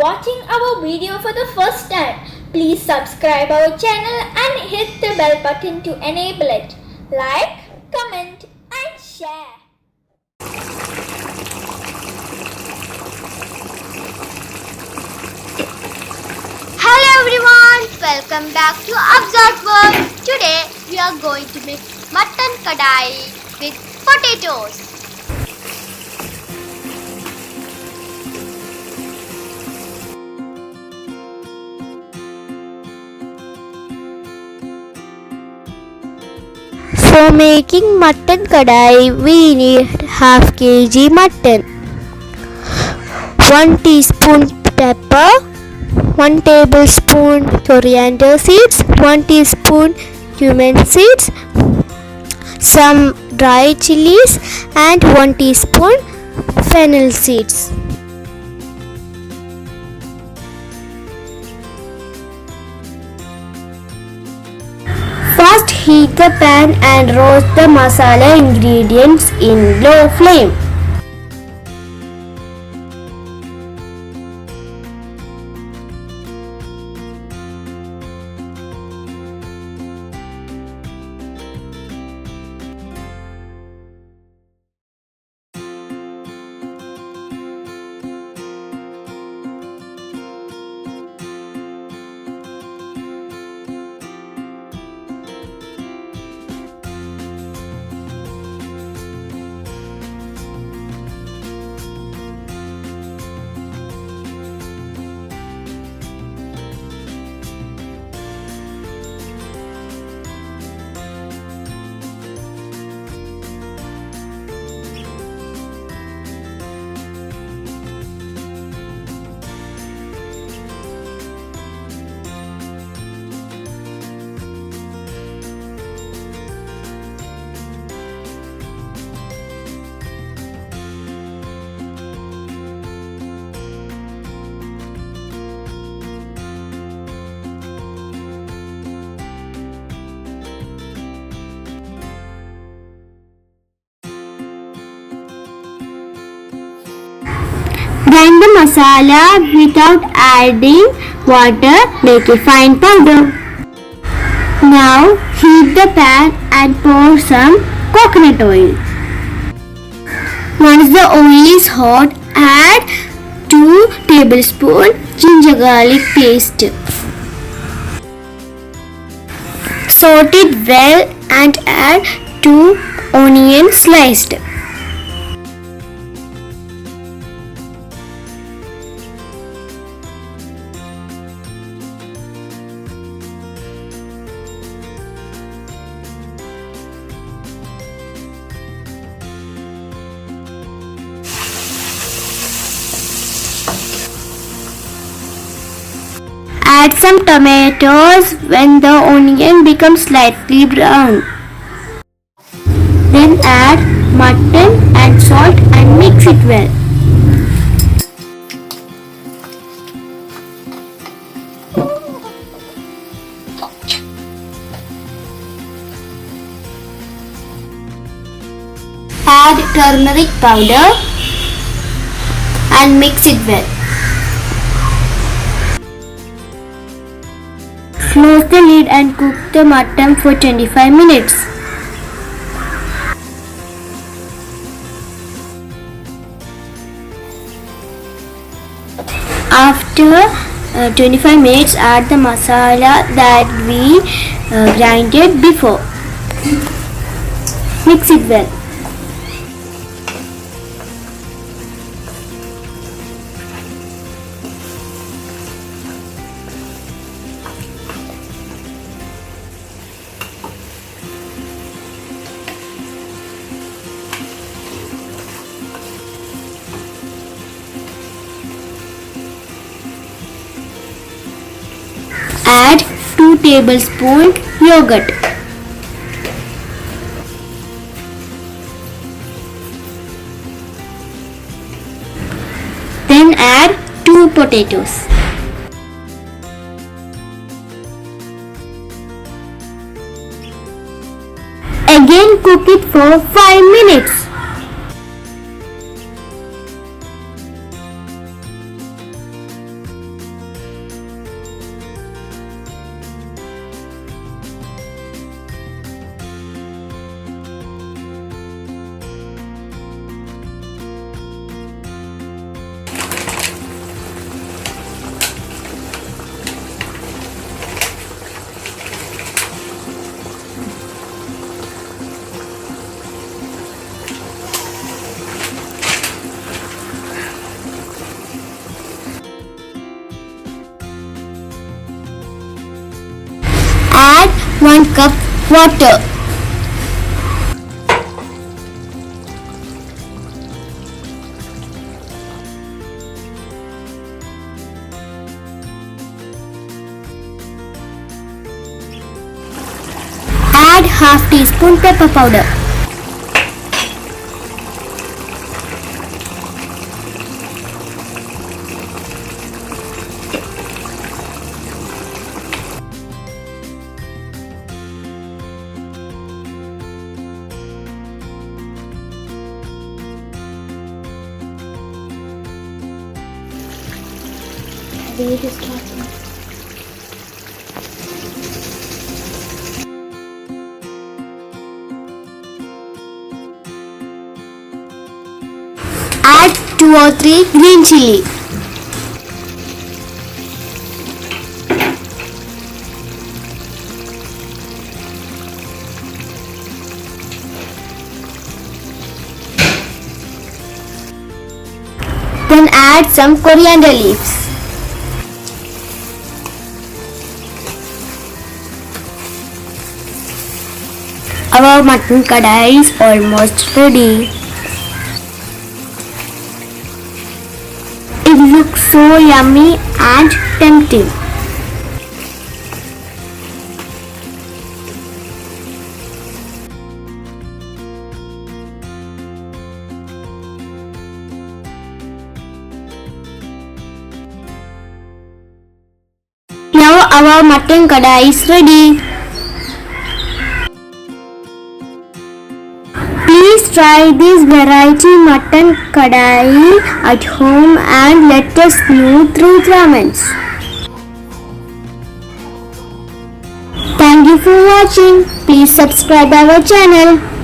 watching our video for the first time, please subscribe our channel and hit the bell button to enable it. Like, comment and share. Hello everyone, welcome back to Afza's World. Today we are going to make Mutton Kadai with potatoes. For making Mutton Kadai, we need half kg mutton, 1 teaspoon pepper, 1 tablespoon coriander seeds, 1 teaspoon cumin seeds, some dry chilies and 1 teaspoon fennel seeds. First heat the pan and roast the masala ingredients in low flame. Grind the masala without adding water, make a fine powder. Now heat the pan and pour some coconut oil. Once the oil is hot, add 2 tablespoons ginger garlic paste. Saute it well and add 2 onions sliced. Add some tomatoes when the onion becomes slightly brown. Then add mutton and salt and mix it well. Add turmeric powder and mix it well. Close the lid and cook the mutton for 25 minutes. After 25 minutes, add the masala that we grinded before. Mix it well. Add 2 tablespoons yogurt. Then add 2 potatoes. Again cook it for 5 minutes. 1 cup water. Add half teaspoon pepper powder. Add 2 or 3 green chilli. Then add some coriander leaves. Our mutton kadai is almost ready. It looks so yummy and tempting. Now our mutton kadai is ready. Please try this variety mutton kadai at home and let us know through comments. Thank you for watching. Please subscribe our channel.